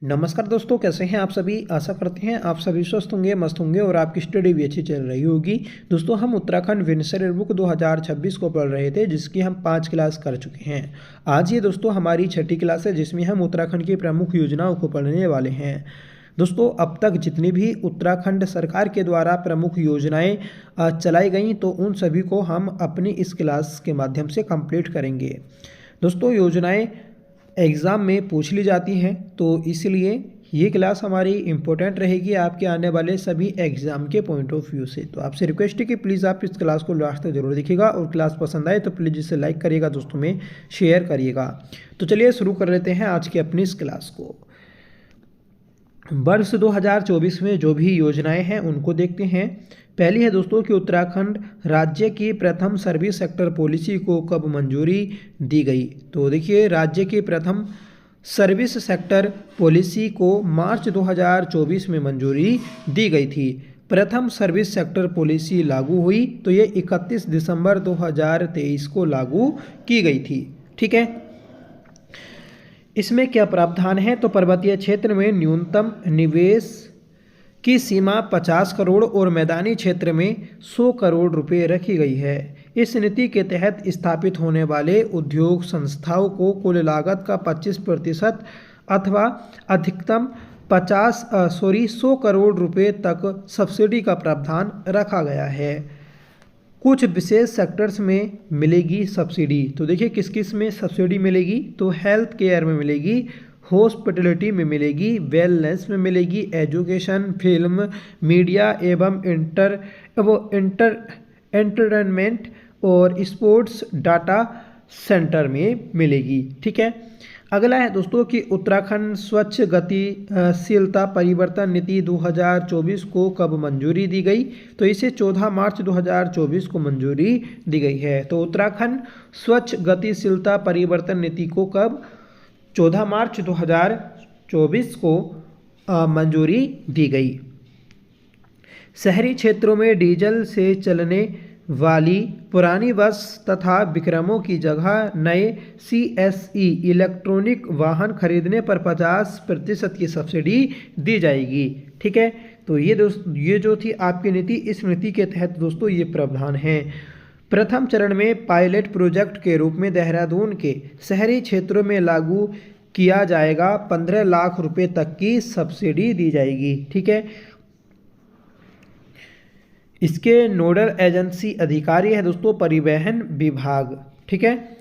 नमस्कार दोस्तों, कैसे हैं आप सभी। आशा करते हैं आप सभी स्वस्थ होंगे, मस्त होंगे और आपकी स्टडी भी अच्छी चल रही होगी। दोस्तों, हम उत्तराखंड विंसेंट बुक 2026 को पढ़ रहे थे, जिसकी हम 5 क्लास कर चुके हैं। आज ये दोस्तों हमारी 6ठी क्लास है, जिसमें हम उत्तराखंड की प्रमुख योजनाओं को पढ़ने वाले हैं। दोस्तों, अब तक जितनी भी उत्तराखंड सरकार के द्वारा प्रमुख योजनाएं चलाई गई, तो उन सभी को हम अपनी इस क्लास के माध्यम से कंप्लीट करेंगे। दोस्तों, योजनाएं एग्ज़ाम में पूछ ली जाती हैं, तो इसलिए ये क्लास हमारी इम्पोर्टेंट रहेगी आपके आने वाले सभी एग्ज़ाम के पॉइंट ऑफ व्यू से। तो आपसे रिक्वेस्ट है कि प्लीज़ आप इस क्लास को लास्ट तक जरूर देखिएगा और क्लास पसंद आए तो प्लीज़ इसे लाइक करिएगा, दोस्तों में शेयर करिएगा। तो चलिए शुरू कर लेते हैं आज की अपनी इस क्लास को। वर्ष 2024 में जो भी योजनाएं हैं उनको देखते हैं। पहली है दोस्तों कि उत्तराखंड राज्य की प्रथम सर्विस सेक्टर पॉलिसी को कब मंजूरी दी गई। तो देखिए, राज्य की प्रथम सर्विस सेक्टर पॉलिसी को मार्च 2024 में मंजूरी दी गई थी। प्रथम सर्विस सेक्टर पॉलिसी लागू हुई तो ये 31 दिसंबर 2023 को लागू की गई थी। ठीक है, इसमें क्या प्रावधान है। तो पर्वतीय क्षेत्र में न्यूनतम निवेश की सीमा 50 करोड़ और मैदानी क्षेत्र में 100 करोड़ रुपए रखी गई है। इस नीति के तहत स्थापित होने वाले उद्योग संस्थाओं को कुल लागत का 25% अथवा अधिकतम 100 करोड़ रुपए तक सब्सिडी का प्रावधान रखा गया है। कुछ विशेष सेक्टर्स में मिलेगी सब्सिडी। तो देखिए किस किस में सब्सिडी मिलेगी। तो हेल्थ केयर में मिलेगी, हॉस्पिटलिटी में मिलेगी, वेलनेस में मिलेगी, एजुकेशन, फिल्म, मीडिया एवं एंटरटेनमेंट और स्पोर्ट्स डाटा सेंटर में मिलेगी। ठीक है, अगला है दोस्तों कि उत्तराखंड स्वच्छ गतिशीलता परिवर्तन नीति 2024 को कब मंजूरी दी गई। तो इसे 14 मार्च 2024 को मंजूरी दी गई है। तो उत्तराखंड स्वच्छ गतिशीलता परिवर्तन नीति को कब 14 मार्च 2024 को मंजूरी दी गई। शहरी क्षेत्रों में डीजल से चलने वाली पुरानी बस तथा विक्रमों की जगह नए CSE इलेक्ट्रॉनिक वाहन खरीदने पर 50% की सब्सिडी दी जाएगी। ठीक है, तो ये जो थी आपकी नीति, इस नीति के तहत दोस्तों ये प्रावधान है। प्रथम चरण में पायलट प्रोजेक्ट के रूप में देहरादून के शहरी क्षेत्रों में लागू किया जाएगा। 15 लाख रुपए तक की सब्सिडी दी जाएगी। ठीक है, इसके नोडल एजेंसी अधिकारी है दोस्तों परिवहन विभाग। ठीक है,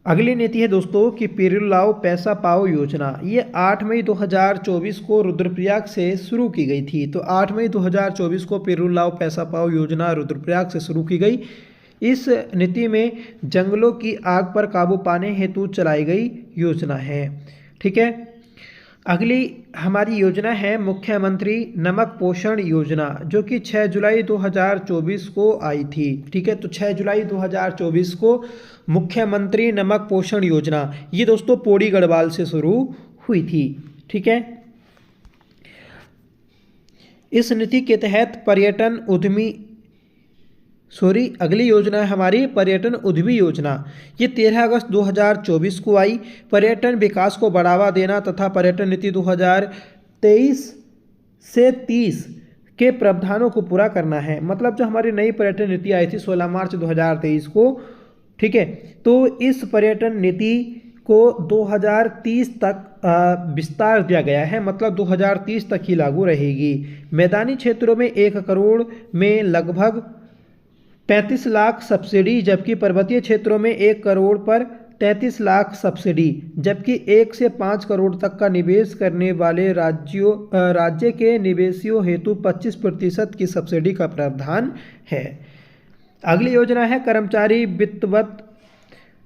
अगली नीति है दोस्तों कि पेरुलाव पैसा पाओ योजना। ये 8 मई 2024 को रुद्रप्रयाग से शुरू की गई थी। तो 8 मई 2024 को पेरुलाव पैसा पाओ योजना रुद्रप्रयाग से शुरू की गई। इस नीति में जंगलों की आग पर काबू पाने हेतु चलाई गई योजना है। ठीक है, अगली हमारी योजना है मुख्यमंत्री नमक पोषण योजना, जो कि 6 जुलाई 2024 को आई थी। ठीक है, तो 6 जुलाई 2024 को मुख्यमंत्री नमक पोषण योजना ये दोस्तों पौड़ी गढ़वाल से शुरू हुई थी। ठीक है, इस नीति के तहत अगली योजना है हमारी पर्यटन उद्यमी योजना। ये 13 अगस्त 2024 को आई। पर्यटन विकास को बढ़ावा देना तथा पर्यटन नीति 2023 से 30 के प्रावधानों को पूरा करना है। मतलब जो हमारी नई पर्यटन नीति आई थी 16 मार्च 2023 को। ठीक है, तो इस पर्यटन नीति को 2030 तक विस्तार दिया गया है, मतलब 2030 तक ही लागू रहेगी। मैदानी क्षेत्रों में 1 करोड़ में लगभग 35 लाख सब्सिडी, जबकि पर्वतीय क्षेत्रों में 1 करोड़ पर 33 लाख सब्सिडी, जबकि 1 से 5 करोड़ तक का निवेश करने वाले राज्य के निवेशियों हेतु 25% की सब्सिडी का प्रावधान है। अगली योजना है कर्मचारी वित्तवत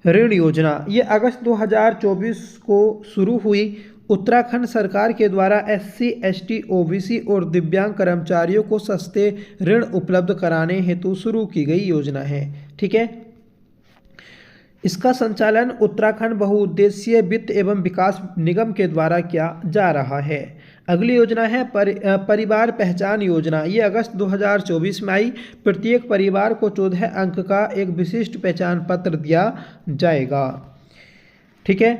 ऋण योजना। ये अगस्त 2024 को शुरू हुई। उत्तराखंड सरकार के द्वारा SC, ST, OBC और दिव्यांग कर्मचारियों को सस्ते ऋण उपलब्ध कराने हेतु शुरू की गई योजना है। ठीक है, इसका संचालन उत्तराखंड बहुउद्देशीय वित्त एवं विकास निगम के द्वारा किया जा रहा है। अगली योजना है परिवार पहचान योजना। ये अगस्त 2024 में आई। प्रत्येक परिवार को 14 अंक का एक विशिष्ट पहचान पत्र दिया जाएगा। ठीक है,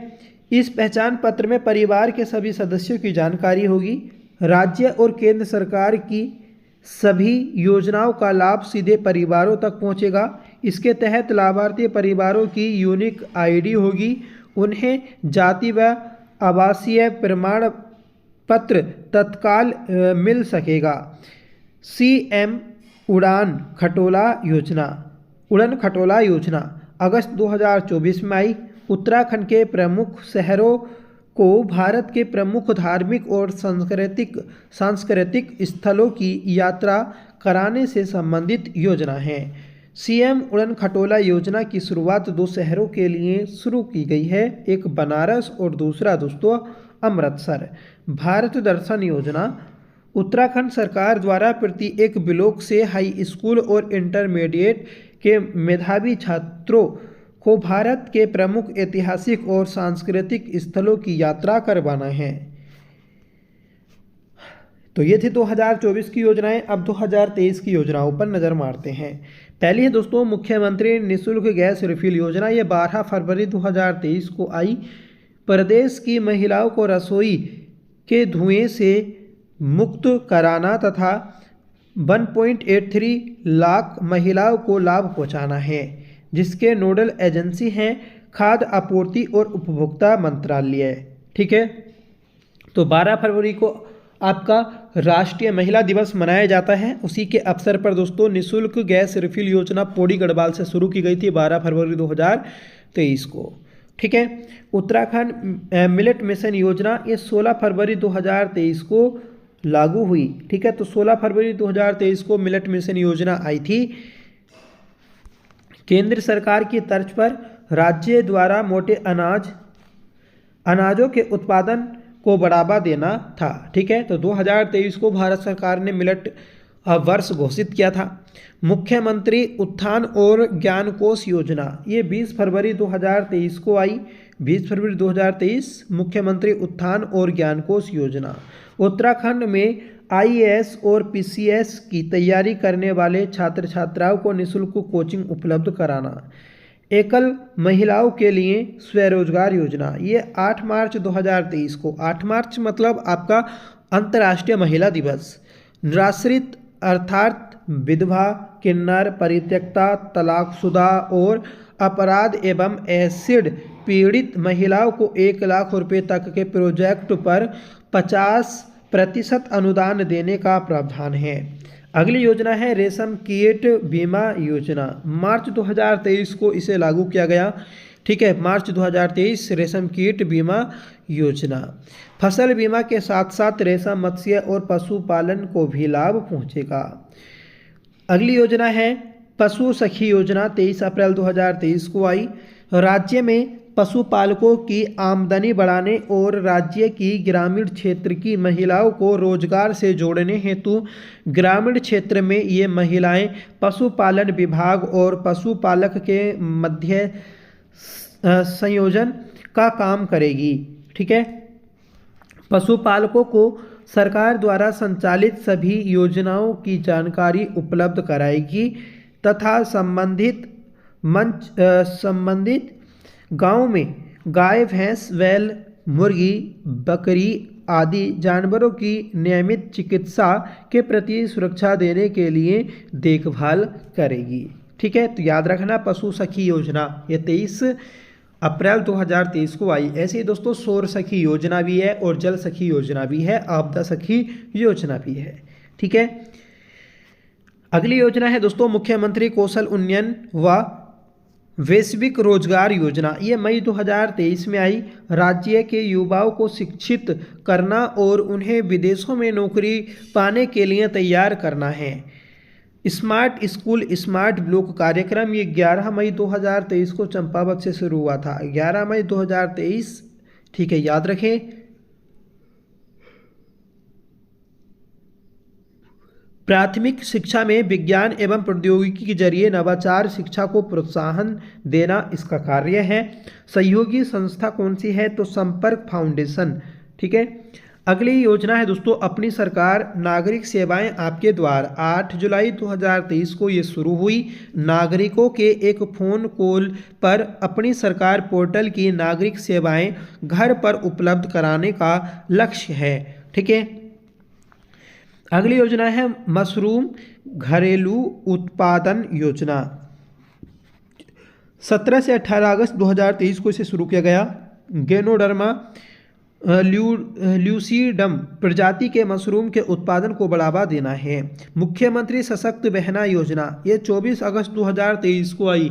इस पहचान पत्र में परिवार के सभी सदस्यों की जानकारी होगी। राज्य और केंद्र सरकार की सभी योजनाओं का लाभ सीधे परिवारों तक पहुंचेगा। इसके तहत लाभार्थी परिवारों की यूनिक आईडी होगी। उन्हें जाति व आवासीय प्रमाण पत्र तत्काल मिल सकेगा। सीएम उड़ान खटोला योजना अगस्त 2024 में आई। उत्तराखंड के प्रमुख शहरों को भारत के प्रमुख धार्मिक और सांस्कृतिक स्थलों की यात्रा कराने से संबंधित योजना है। सीएम उड़न खटोला योजना की शुरुआत 2 शहरों के लिए शुरू की गई है, एक बनारस और दूसरा दोस्तों अमृतसर। भारत दर्शन योजना उत्तराखंड सरकार द्वारा प्रत्येक ब्लॉक से हाई स्कूल और इंटरमीडिएट के मेधावी छात्रों को भारत के प्रमुख ऐतिहासिक और सांस्कृतिक स्थलों की यात्रा करवाना है। तो ये थी 2024 की योजनाएं। अब 2023 की योजनाओं पर नजर मारते हैं। पहली है दोस्तों मुख्यमंत्री निःशुल्क गैस रिफिल योजना। ये 12 फरवरी 2023 को आई। प्रदेश की महिलाओं को रसोई के धुएं से मुक्त कराना तथा 1.83 लाख महिलाओं को लाभ पहुंचाना है, जिसके नोडल एजेंसी हैं खाद्य आपूर्ति और उपभोक्ता मंत्रालय। ठीक है, तो 12 फरवरी को आपका राष्ट्रीय महिला दिवस मनाया जाता है। उसी के अवसर पर दोस्तों निःशुल्क गैस रिफिल योजना पौड़ी गढ़वाल से शुरू की गई थी 12 फरवरी 2023 को। ठीक है, उत्तराखंड मिलेट मिशन योजना ये 16 फरवरी 2023 को लागू हुई। ठीक है, तो 16 फरवरी 2023 को मिलेट मिशन योजना आई थी। केंद्र सरकार की तर्ज पर राज्य द्वारा मोटे अनाजों के उत्पादन को बढ़ावा देना था। ठीक है, तो 2023 को भारत सरकार ने मिलेट वर्ष घोषित किया था। मुख्यमंत्री उत्थान और ज्ञान कोष योजना ये 20 फरवरी 2023 को आई। 20 फरवरी 2023 मुख्यमंत्री उत्थान और ज्ञान कोष योजना। उत्तराखंड में आईएएस और पीसीएस की तैयारी करने वाले छात्र छात्राओं को निःशुल्क कोचिंग उपलब्ध कराना। एकल महिलाओं के लिए स्वरोजगार योजना ये 8 मार्च 2023 को, 8 मार्च मतलब आपका अंतर्राष्ट्रीय महिला दिवस। निराश्रित अर्थात विधवा, किन्नर, परित्यक्ता, तलाकशुदा और अपराध एवं एसिड पीड़ित महिलाओं को 1 लाख रुपए तक के प्रोजेक्ट पर 50% अनुदान देने का प्रावधान है। अगली योजना है रेशम कीट बीमा योजना। मार्च 2023 को इसे लागू किया गया। ठीक है, मार्च 2023 रेशम कीट बीमा योजना। फसल बीमा के साथ साथ रेशम, मत्स्य और पशुपालन को भी लाभ पहुंचेगा। अगली योजना है पशु सखी योजना। 23 अप्रैल 2023 को आई। राज्य में पशुपालकों की आमदनी बढ़ाने और राज्य की ग्रामीण क्षेत्र की महिलाओं को रोजगार से जोड़ने हेतु ग्रामीण क्षेत्र में ये महिलाएं पशुपालन विभाग और पशुपालक के मध्य संयोजन का काम करेगी। ठीक है, पशुपालकों को सरकार द्वारा संचालित सभी योजनाओं की जानकारी उपलब्ध कराएगी तथा संबंधित गांव में गाय, भैंस, बैल, मुर्गी, बकरी आदि जानवरों की नियमित चिकित्सा के प्रति सुरक्षा देने के लिए देखभाल करेगी। ठीक है, तो याद रखना पशु सखी योजना ये 23 अप्रैल 2023 को आई। ऐसे ही दोस्तों सौर सखी योजना भी है और जल सखी योजना भी है, आपदा सखी योजना भी है। ठीक है, अगली योजना है दोस्तों मुख्यमंत्री कौशल उन्नयन व वैश्विक रोजगार योजना। ये मई 2023 में आई। राज्य के युवाओं को शिक्षित करना और उन्हें विदेशों में नौकरी पाने के लिए तैयार करना है। स्मार्ट स्कूल स्मार्ट ब्लॉक कार्यक्रम ये 11 मई 2023 को चंपावत से शुरू हुआ था। 11 मई 2023। ठीक है, याद रखें। प्राथमिक शिक्षा में विज्ञान एवं प्रौद्योगिकी के जरिए नवाचार शिक्षा को प्रोत्साहन देना इसका कार्य है। सहयोगी संस्था कौन सी है? तो संपर्क फाउंडेशन। ठीक है, अगली योजना है दोस्तों अपनी सरकार नागरिक सेवाएं आपके द्वार। 8 जुलाई 2023 को ये शुरू हुई। नागरिकों के एक फ़ोन कॉल पर अपनी सरकार पोर्टल की नागरिक सेवाएं घर पर उपलब्ध कराने का लक्ष्य है। ठीक है। अगली योजना है मशरूम घरेलू उत्पादन योजना। 17 से 18 अगस्त 2023 को इसे शुरू किया गया। गेनोडर्मा ल्यूसीडम प्रजाति के मशरूम के उत्पादन को बढ़ावा देना है। मुख्यमंत्री सशक्त बहना योजना ये 24 अगस्त 2023 को आई।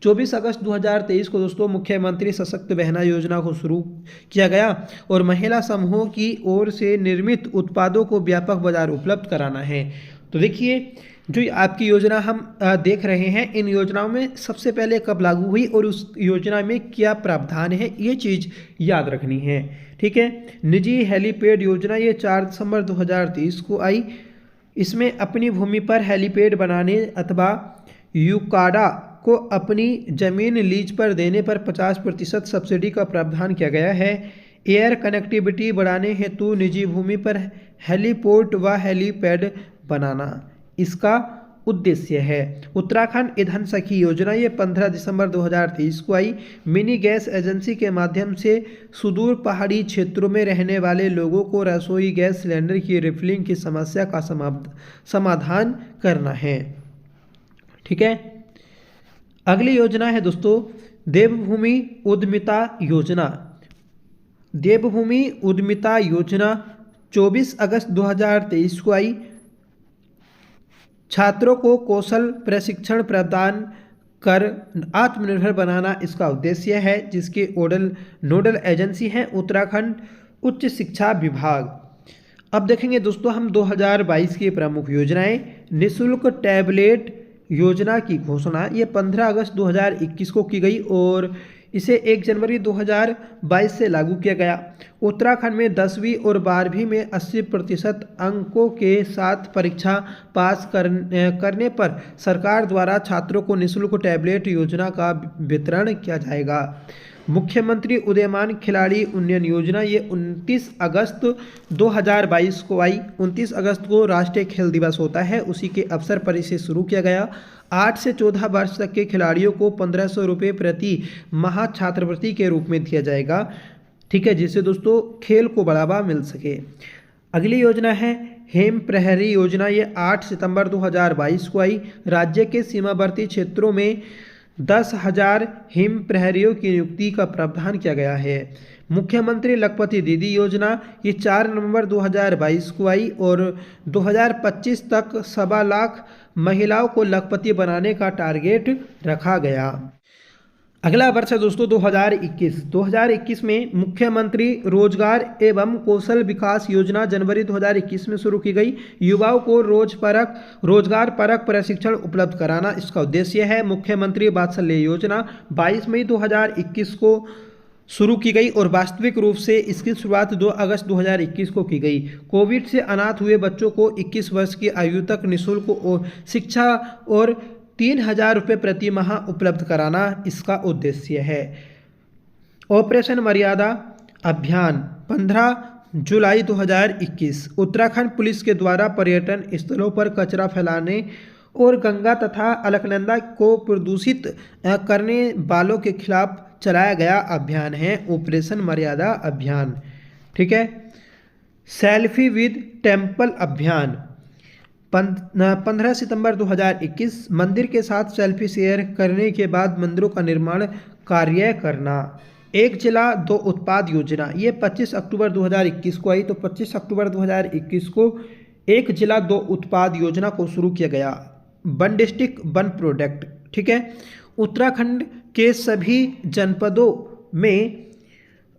24 अगस्त 2023 को दोस्तों मुख्यमंत्री सशक्त बहना योजना को शुरू किया गया और महिला समूहों की ओर से निर्मित उत्पादों को व्यापक बाजार उपलब्ध कराना है। तो देखिए जो आपकी योजना हम देख रहे हैं, इन योजनाओं में सबसे पहले कब लागू हुई और उस योजना में क्या प्रावधान है, ये चीज़ याद रखनी है। ठीक है। निजी हेलीपैड योजना ये 4 दिसंबर 2023 को आई। इसमें अपनी भूमि पर हेलीपैड बनाने अथवा यूकाडा को अपनी जमीन लीज पर देने पर 50% सब्सिडी का प्रावधान किया गया है। एयर कनेक्टिविटी बढ़ाने हेतु निजी भूमि पर हेलीपोर्ट व हेलीपैड बनाना इसका उद्देश्य है। उत्तराखंड ईंधन सखी योजना ये 15 दिसंबर 2023 को आई। मिनी गैस एजेंसी के माध्यम से सुदूर पहाड़ी क्षेत्रों में रहने वाले लोगों को रसोई गैस सिलेंडर की रिफिलिंग की समस्या का समाधान करना है। ठीक है। अगली योजना है दोस्तों देवभूमि उद्यमिता योजना। देवभूमि उद्यमिता योजना 24 अगस्त 2023 को आई। छात्रों को कौशल प्रशिक्षण प्रदान कर आत्मनिर्भर बनाना इसका उद्देश्य है, जिसके नोडल एजेंसी है उत्तराखंड उच्च शिक्षा विभाग। अब देखेंगे दोस्तों हम 2022 की प्रमुख योजनाएं। निःशुल्क टैबलेट योजना की घोषणा ये 15 अगस्त 2021 को की गई और इसे 1 जनवरी 2022 से लागू किया गया। उत्तराखंड में 10वीं और 12वीं में 80% अंकों के साथ परीक्षा पास करने पर सरकार द्वारा छात्रों को निःशुल्क टैबलेट योजना का वितरण किया जाएगा। मुख्यमंत्री उदीयमान खिलाड़ी उन्नयन योजना ये 29 अगस्त 2022 को आई। 29 अगस्त को राष्ट्रीय खेल दिवस होता है, उसी के अवसर पर इसे शुरू किया गया। 8 से 14 वर्ष तक के खिलाड़ियों को 1500 रुपये प्रति माह छात्रवृत्ति के रूप में दिया जाएगा। ठीक है, जिससे दोस्तों खेल को बढ़ावा मिल सके। अगली योजना है हेम प्रहरी योजना ये 8 सितंबर 2022 को आई। राज्य के सीमावर्ती क्षेत्रों में 10,000 हिम प्रहरियों की नियुक्ति का प्रावधान किया गया है। मुख्यमंत्री लखपति दीदी योजना ये 4 नवंबर 2022 को आई और 2025 तक 1.25 लाख महिलाओं को लखपति बनाने का टारगेट रखा गया। अगला वर्ष है दोस्तों 2021 में मुख्यमंत्री रोजगार एवं कौशल विकास योजना जनवरी 2021 में शुरू की गई। युवाओं को रोजगार परक प्रशिक्षण उपलब्ध कराना इसका उद्देश्य है। मुख्यमंत्री वात्सल्य योजना 22 मई 2021 को शुरू की गई और वास्तविक रूप से इसकी शुरुआत 2 अगस्त 2021 को की गई। कोविड से अनाथ हुए बच्चों को 21 वर्ष की आयु तक निःशुल्क और शिक्षा और 3,000 रुपये प्रति माह उपलब्ध कराना इसका उद्देश्य है। ऑपरेशन मर्यादा अभियान 15 जुलाई 2021 उत्तराखंड पुलिस के द्वारा पर्यटन स्थलों पर कचरा फैलाने और गंगा तथा अलकनंदा को प्रदूषित करने वालों के खिलाफ चलाया गया अभियान है ऑपरेशन मर्यादा अभियान। ठीक है। सेल्फी विद टेम्पल अभियान 15 सितंबर 2021 मंदिर के साथ सेल्फी शेयर करने के बाद मंदिरों का निर्माण कार्य करना। एक जिला दो उत्पाद योजना ये 25 अक्टूबर 2021 को आई। तो 25 अक्टूबर 2021 को एक जिला दो उत्पाद योजना को शुरू किया गया। One district one product. ठीक है। उत्तराखंड के सभी जनपदों में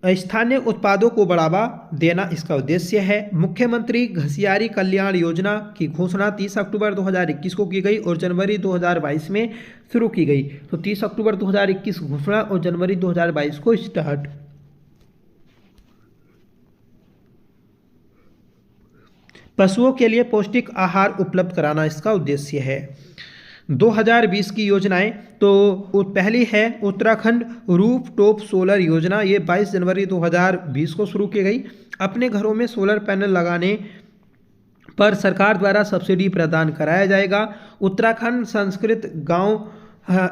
स्थानीय उत्पादों को बढ़ावा देना इसका उद्देश्य है। मुख्यमंत्री घसियारी कल्याण योजना की घोषणा 30 अक्टूबर 2021 को की गई और जनवरी 2022 में शुरू की गई। तो 30 अक्टूबर 2021 घोषणा और जनवरी 2022 को स्टार्ट। पशुओं के लिए पौष्टिक आहार उपलब्ध कराना इसका उद्देश्य है। 2020 की योजनाएं तो पहली है उत्तराखंड रूफ टॉप सोलर योजना। ये 22 जनवरी 2020 को शुरू की गई। अपने घरों में सोलर पैनल लगाने पर सरकार द्वारा सब्सिडी प्रदान कराया जाएगा। उत्तराखंड संस्कृत गांव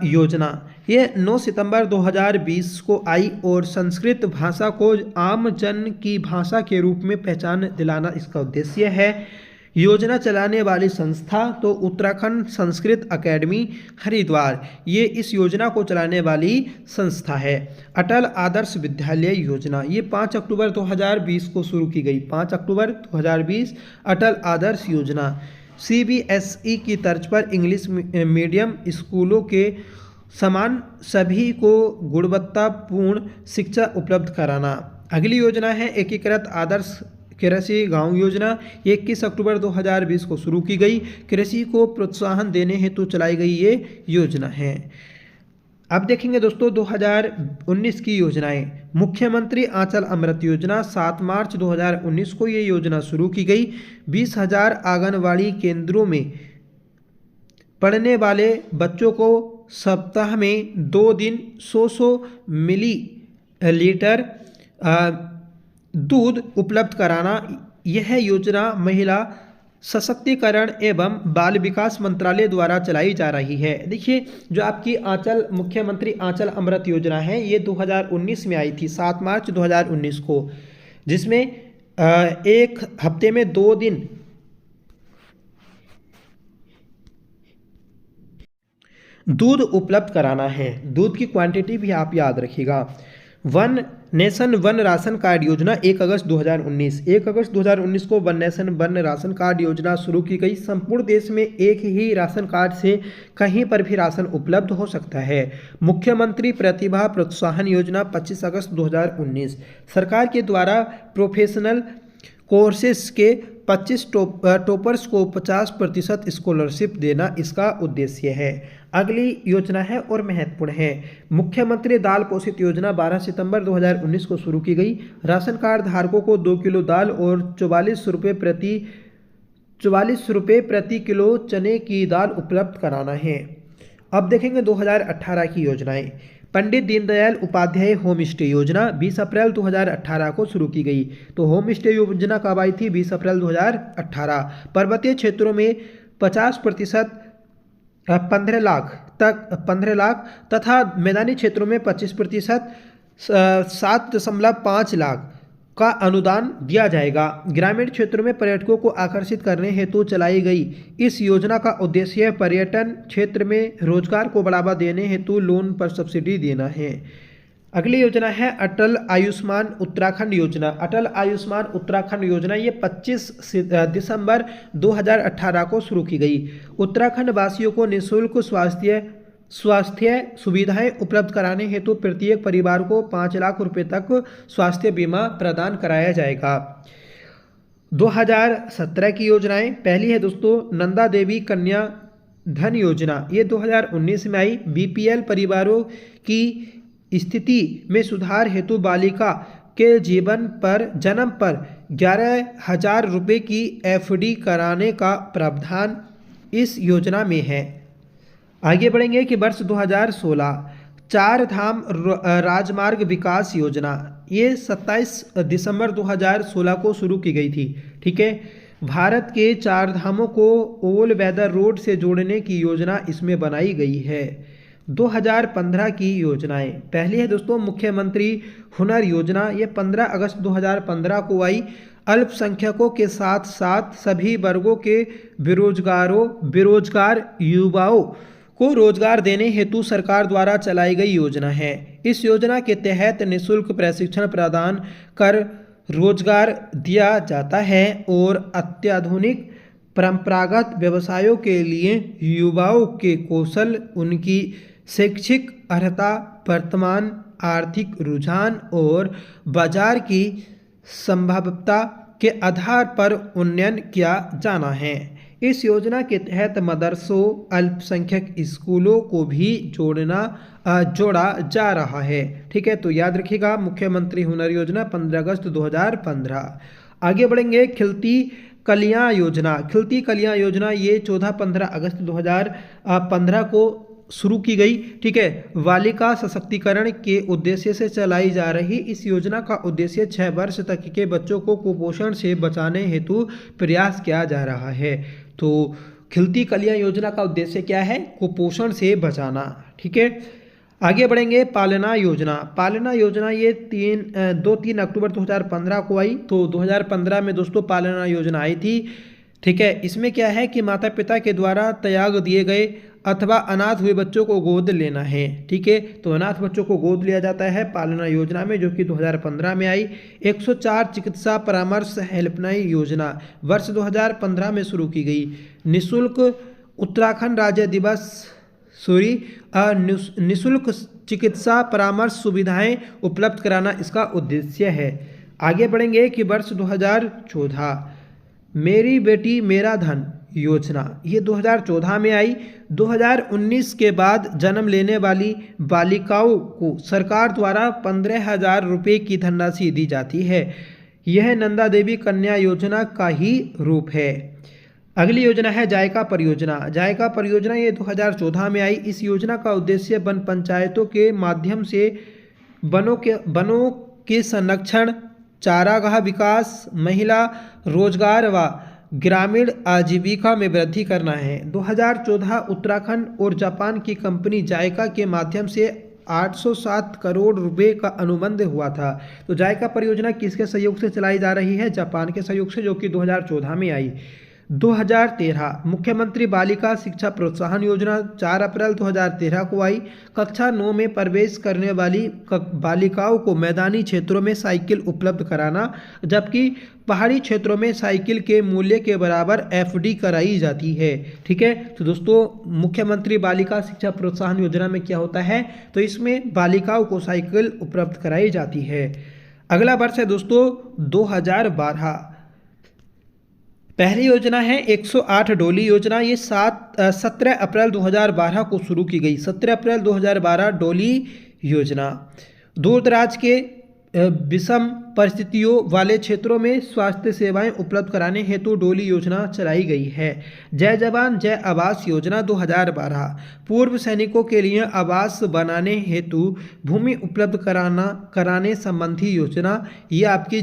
योजना, ये 9 सितंबर 2020 को आई और संस्कृत भाषा को आम जन की भाषा के रूप में पहचान दिलाना इसका उद्देश्य है। योजना चलाने वाली संस्था तो उत्तराखंड संस्कृत अकेडमी हरिद्वार, ये इस योजना को चलाने वाली संस्था है। अटल आदर्श विद्यालय योजना, ये 5 अक्टूबर 2020 को शुरू की गई। 5 अक्टूबर 2020 अटल आदर्श योजना। CBSE की तर्ज पर इंग्लिश मीडियम स्कूलों के समान सभी को गुणवत्तापूर्ण शिक्षा उपलब्ध कराना। अगली योजना है एकीकृत आदर्श कृषि गांव योजना। 21 अक्टूबर 2020 को शुरू की गई। कृषि को प्रोत्साहन देने हेतु चलाई गई ये योजना है। अब देखेंगे दोस्तों 2019 की योजनाएं। मुख्यमंत्री आंचल अमृत योजना, 7 मार्च 2019 को ये योजना शुरू की गई। 20,000 आंगनवाड़ी केंद्रों में पढ़ने वाले बच्चों को सप्ताह में 2 दिन 100 मिलीलीटर दूध उपलब्ध कराना। यह योजना महिला सशक्तिकरण एवं बाल विकास मंत्रालय द्वारा चलाई जा रही है। देखिए जो आपकी मुख्यमंत्री आंचल अमृत योजना है ये 2019 में आई थी, 7 मार्च 2019 को, जिसमें एक हफ्ते में 2 दिन दूध उपलब्ध कराना है। दूध की क्वांटिटी भी आप याद रखिएगा। One nation one ration card योजना 1 अगस्त 2019। 1 अगस्त 2019 को one nation one ration card योजना शुरू की गई। संपूर्ण देश में एक ही राशन कार्ड से कहीं पर भी राशन उपलब्ध हो सकता है। मुख्यमंत्री प्रतिभा प्रोत्साहन योजना 25 अगस्त 2019। सरकार के द्वारा प्रोफेशनल कोर्सेस के 25 टॉपर्स को 50% स्कॉलरशिप देना इसका उद्देश्य है। अगली योजना है और महत्वपूर्ण है, मुख्यमंत्री दाल पोषित योजना 12 सितंबर 2019 को शुरू की गई। राशन कार्ड धारकों को 2 किलो दाल और 44 रुपये प्रति किलो चने की दाल उपलब्ध कराना है। अब देखेंगे 2018 की योजनाएं। पंडित दीनदयाल उपाध्याय होम स्टे योजना 20 अप्रैल 2018 को शुरू की गई। तो होम स्टे योजना कब आई थी? 20 अप्रैल 2018। पर्वतीय क्षेत्रों में 50% 15 लाख तथा मैदानी क्षेत्रों में 25% 7.5 लाख का अनुदान दिया जाएगा। ग्रामीण क्षेत्रों में पर्यटकों को आकर्षित करने हेतु चलाई गई इस योजना का उद्देश्य पर्यटन क्षेत्र में रोजगार को बढ़ावा देने हेतु लोन पर सब्सिडी देना है। अगली योजना है अटल आयुष्मान उत्तराखंड योजना। अटल आयुष्मान उत्तराखंड योजना ये 25 दिसंबर 2018 को शुरू की गई। उत्तराखंड वासियों को निःशुल्क स्वास्थ्य सुविधाएं उपलब्ध कराने हेतु प्रत्येक परिवार को 5 लाख रुपए तक स्वास्थ्य बीमा प्रदान कराया जाएगा। 2017 की योजनाएं। पहली है दोस्तों नंदा देवी कन्या धन योजना, ये 2019 में आई। BPL परिवारों की स्थिति में सुधार हेतु बालिका के जन्म पर 11,000 रुपये की FD कराने का प्रावधान इस योजना में है। आगे बढ़ेंगे कि वर्ष 2016 चार धाम राजमार्ग विकास योजना, ये 27 दिसंबर 2016 को शुरू की गई थी। ठीक है, भारत के 4 धामों को ऑल वेदर रोड से जोड़ने की योजना इसमें बनाई गई है। 2015 की योजनाएं। पहली है दोस्तों मुख्यमंत्री हुनर योजना, ये 15 अगस्त 2015 को आई। अल्पसंख्यकों के साथ साथ सभी वर्गों के बेरोजगार युवाओं को रोजगार देने हेतु सरकार द्वारा चलाई गई योजना है। इस योजना के तहत निःशुल्क प्रशिक्षण प्रदान कर रोजगार दिया जाता है और अत्याधुनिक परंपरागत व्यवसायों के लिए युवाओं के कौशल, उनकी शैक्षिक अर्हता, वर्तमान आर्थिक रुझान और बाजार की संभाव्यता के आधार पर उन्नयन किया जाना है। इस योजना के तहत मदरसों, अल्पसंख्यक स्कूलों को भी जोड़ा जा रहा है। ठीक है, तो याद रखिएगा मुख्यमंत्री हुनर योजना 15 अगस्त 2015। आगे बढ़ेंगे खिलती कलियां योजना, खिलती कलियां योजना ये 14-15 अगस्त 2015 को शुरू की गई। ठीक है, बालिका सशक्तिकरण के उद्देश्य से चलाई जा रही इस योजना का उद्देश्य 6 वर्ष तक के बच्चों को कुपोषण से बचाने हेतु प्रयास किया जा रहा है। तो खिलती कलियां योजना का उद्देश्य क्या है? कुपोषण से बचाना। ठीक है, आगे बढ़ेंगे। पालना योजना, पालना योजना ये 2-3 अक्टूबर 2015 को आई। तो 2015 में दोस्तों पालना योजना आई थी। ठीक है, इसमें क्या है कि माता पिता के द्वारा त्याग दिए गए अथवा अनाथ हुए बच्चों को गोद लेना है। ठीक है, तो अनाथ बच्चों को गोद लिया जाता है पालना योजना में, जो कि 2015 में आई। 104 चिकित्सा परामर्श हेल्पलाइन योजना वर्ष 2015 में शुरू की गई। निःशुल्क उत्तराखंड राज्य दिवस निःशुल्क चिकित्सा परामर्श सुविधाएं उपलब्ध कराना इसका उद्देश्य है। आगे बढ़ेंगे कि वर्ष 2014 मेरी बेटी मेरा धन योजना ये 2014 में आई। 2019 के बाद जन्म लेने वाली बालिकाओं को सरकार द्वारा 15,000 रुपये की धनराशि दी जाती है। यह नंदा देवी कन्या योजना का ही रूप है। अगली योजना है जायका परियोजना। जायका परियोजना ये 2014 में आई। इस योजना का उद्देश्य वन पंचायतों के माध्यम से वनों के संरक्षण, चारागाह विकास, महिला रोजगार व ग्रामीण आजीविका में वृद्धि करना है। 2014 उत्तराखंड और जापान की कंपनी जायका के माध्यम से 807 करोड़ रुपए का अनुबंध हुआ था। तो जायका परियोजना किसके सहयोग से चलाई जा रही है? जापान के सहयोग से, जो कि 2014 में आई। 2013 मुख्यमंत्री बालिका शिक्षा प्रोत्साहन योजना 4 अप्रैल 2013 को आई। कक्षा 9 में प्रवेश करने वाली बालिकाओं को मैदानी क्षेत्रों में साइकिल उपलब्ध कराना, जबकि पहाड़ी क्षेत्रों में साइकिल के मूल्य के बराबर एफडी कराई जाती है। ठीक है, तो दोस्तों मुख्यमंत्री बालिका शिक्षा प्रोत्साहन योजना में क्या होता है? तो इसमें बालिकाओं को साइकिल उपलब्ध कराई जाती है। अगला वर्ष है दोस्तों 2012। पहली योजना है 108 डोली योजना। ये 17 अप्रैल 2012 को शुरू की गई। 17 अप्रैल 2012 डोली योजना दूर दराज के विषम परिस्थितियों वाले क्षेत्रों में स्वास्थ्य सेवाएं उपलब्ध कराने हेतु डोली योजना चलाई गई है। जय जवान जय आवास योजना 2012 पूर्व सैनिकों के लिए आवास बनाने हेतु भूमि उपलब्ध कराने संबंधी योजना। ये आपकी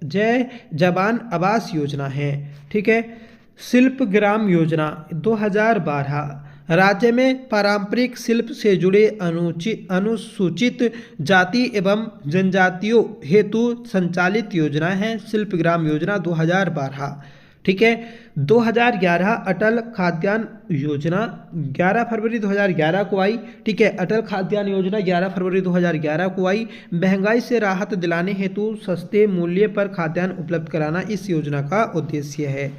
जय जवान आवास योजना है। ठीक है, शिल्प ग्राम योजना 2012 राज्य में पारंपरिक शिल्प से जुड़े अनुसूचित जाति एवं जनजातियों हेतु संचालित योजना है शिल्प ग्राम योजना 2012। ठीक है, 2011 अटल खाद्यान्न योजना 11 फरवरी 2011 को आई। ठीक है, अटल खाद्यान्न योजना 11 फरवरी 2011 को आई। महंगाई से राहत दिलाने हेतु सस्ते मूल्य पर खाद्यान्न उपलब्ध कराना इस योजना का उद्देश्य है।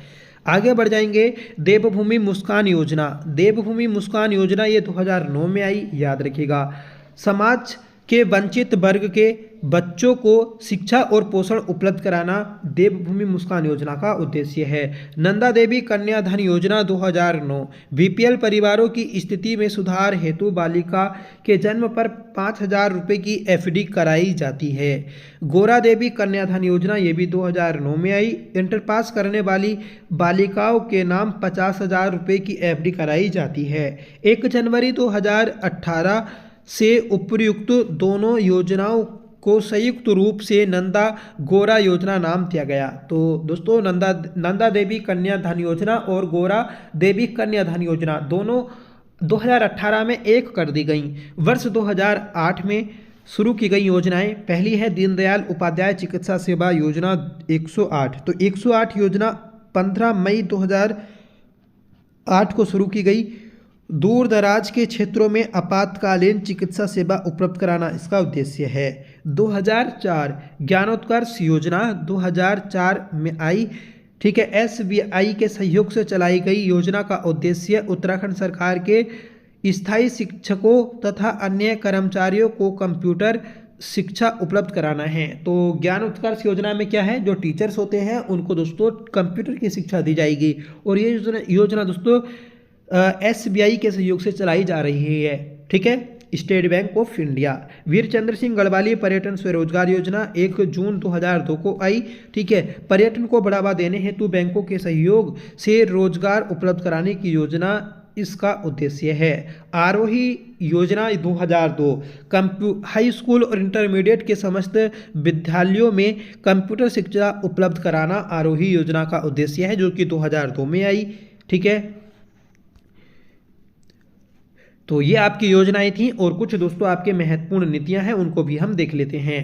आगे बढ़ जाएंगे। देवभूमि मुस्कान योजना। देवभूमि मुस्कान योजना ये 2009 में आई, याद रखिएगा। समाज के वंचित वर्ग के बच्चों को शिक्षा और पोषण उपलब्ध कराना देवभूमि मुस्कान योजना का उद्देश्य है। नंदा देवी कन्या धन योजना 2009 बीपीएल परिवारों की स्थिति में सुधार हेतु बालिका के जन्म पर 5,000 रुपये की एफडी कराई जाती है। गोरा देवी कन्या धन योजना ये भी 2009 में आई। इंटर पास करने वाली बालिकाओं के नाम 50,000 रुपये की एफडी कराई जाती है। 1 जनवरी 2018 से उपर्युक्त दोनों योजनाओं को संयुक्त रूप से नंदा गोरा योजना नाम दिया गया। तो दोस्तों नंदा देवी कन्या धन योजना और गोरा देवी कन्या धन योजना दोनों 2018 में एक कर दी गई। वर्ष 2008 में शुरू की गई योजनाएं। पहली है दीनदयाल उपाध्याय चिकित्सा सेवा योजना 108। तो 108 योजना 15 मई 2008 को शुरू की गई। दूर दराज के क्षेत्रों में आपातकालीन चिकित्सा सेवा उपलब्ध कराना इसका उद्देश्य है। 2004 ज्ञानोत्कर्ष योजना 2004 में आई। ठीक है, एसबीआई के सहयोग से चलाई गई योजना का उद्देश्य उत्तराखंड सरकार के स्थायी शिक्षकों तथा अन्य कर्मचारियों को कंप्यूटर शिक्षा उपलब्ध कराना है। तो ज्ञान उत्कर्ष योजना में क्या है, जो टीचर्स होते हैं उनको दोस्तों कंप्यूटर की शिक्षा दी जाएगी। और ये योजना दोस्तों एसबीआई के सहयोग से चलाई जा रही है। ठीक है, state bank of India. Veerchandra Singh Garhwali पर्यटन स्वरोजगार योजना 1 जून 2002 को आई। ठीक है, पर्यटन को बढ़ावा देने हेतु बैंकों के सहयोग से रोजगार उपलब्ध कराने की योजना इसका उद्देश्य है। आरोही योजना 2002 हाई स्कूल और इंटरमीडिएट के समस्त विद्यालयों में कंप्यूटर शिक्षा उपलब्ध कराना आरोही योजना का उद्देश्य है, जो कि 2002 में आई। ठीक है, तो ये आपकी योजनाएं थी और कुछ दोस्तों आपके महत्वपूर्ण नीतियां हैं, उनको भी हम देख लेते हैं।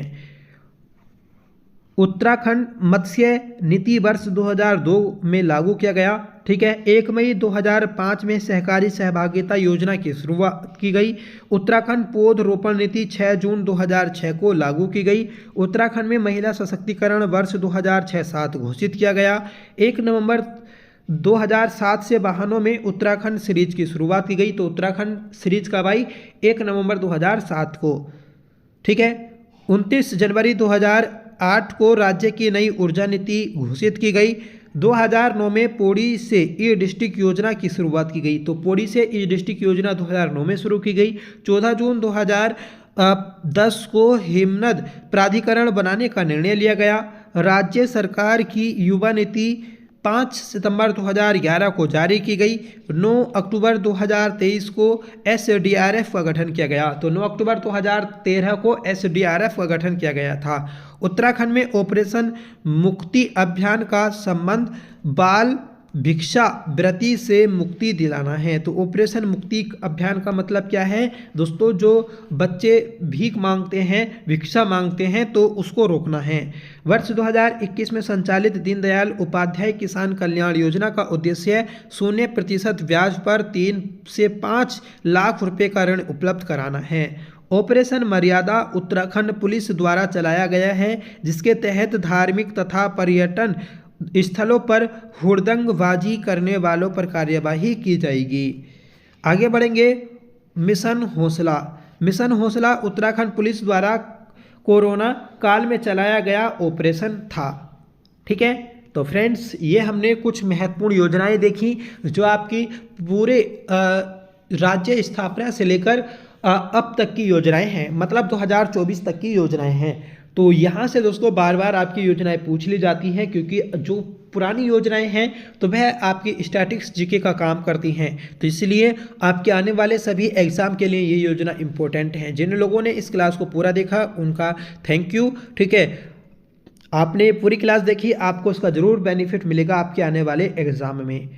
उत्तराखंड मत्स्य नीति वर्ष 2002 में लागू किया गया। ठीक है, 1 मई 2005 में सहकारी सहभागिता योजना की शुरुआत की गई। उत्तराखंड पौधरोपण नीति 6 जून 2006 को लागू की गई। उत्तराखंड में महिला सशक्तिकरण वर्ष 2006-07 घोषित किया गया। 1 नवंबर 2007 से वाहनों में उत्तराखंड सीरीज की शुरुआत की गई। तो उत्तराखंड सीरीज कब आई? 1 नवंबर 2007 को। ठीक है, 29 जनवरी 2008 को राज्य की नई ऊर्जा नीति घोषित की गई। 2009 में पौड़ी से ई डिस्ट्रिक्ट योजना की शुरुआत की गई। तो पौड़ी से ई डिस्ट्रिक्ट योजना 2009 में शुरू की गई। 14 जून 2010 को हिमनद प्राधिकरण बनाने का निर्णय लिया गया। राज्य सरकार की युवा नीति 5 सितंबर 2011 को जारी की गई। 9 अक्टूबर 2023 को SDRF का गठन किया गया। तो 9 अक्टूबर 2013 को SDRF का गठन किया गया था। उत्तराखंड में ऑपरेशन मुक्ति अभियान का संबंध बाल भिक्षा वृत्ति से मुक्ति दिलाना है। तो ऑपरेशन मुक्ति अभियान का मतलब क्या है दोस्तों? जो बच्चे भीख मांगते हैं, भिक्षा मांगते हैं, तो उसको रोकना है। वर्ष 2021 में संचालित दीनदयाल उपाध्याय किसान कल्याण योजना का उद्देश्य 0% ब्याज पर 3 से 5 लाख रुपए का ऋण उपलब्ध कराना है। ऑपरेशन मर्यादा उत्तराखंड पुलिस द्वारा चलाया गया है, जिसके तहत धार्मिक तथा पर्यटन स्थलों पर हुड़दंगबाजी करने वालों पर कार्यवाही की जाएगी। आगे बढ़ेंगे। मिशन हौसला। मिशन हौसला उत्तराखंड पुलिस द्वारा कोरोना काल में चलाया गया ऑपरेशन था। ठीक है, तो फ्रेंड्स ये हमने कुछ महत्वपूर्ण योजनाएं देखी जो आपकी पूरे राज्य स्थापना से लेकर अब तक की योजनाएं हैं, मतलब 2024 तक की योजनाएं हैं। तो यहाँ से दोस्तों बार बार आपकी योजनाएं पूछ ली जाती हैं, क्योंकि जो पुरानी योजनाएं हैं तो वह आपकी स्टैटिक्स जीके का काम करती हैं। तो इसलिए आपके आने वाले सभी एग्जाम के लिए ये योजना इंपॉर्टेंट है। जिन लोगों ने इस क्लास को पूरा देखा उनका थैंक यू। ठीक है, आपने पूरी क्लास देखी, आपको इसका ज़रूर बेनिफिट मिलेगा आपके आने वाले एग्ज़ाम में।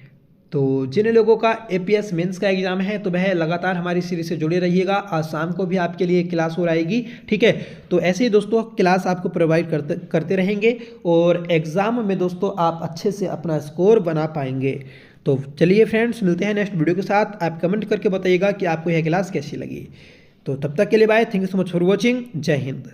तो जिन लोगों का APS मेंस का एग्जाम है तो वह लगातार हमारी सीरीज से जुड़े रहिएगा। आज शाम को भी आपके लिए क्लास हो आएगी। ठीक है, तो ऐसे ही दोस्तों क्लास आपको प्रोवाइड करते रहेंगे और एग्ज़ाम में दोस्तों आप अच्छे से अपना स्कोर बना पाएंगे। तो चलिए फ्रेंड्स, मिलते हैं नेक्स्ट वीडियो के साथ। आप कमेंट करके बताइएगा कि आपको यह क्लास कैसी लगी। तो तब तक के लिए bye, thank you so much for watching. जय हिंद।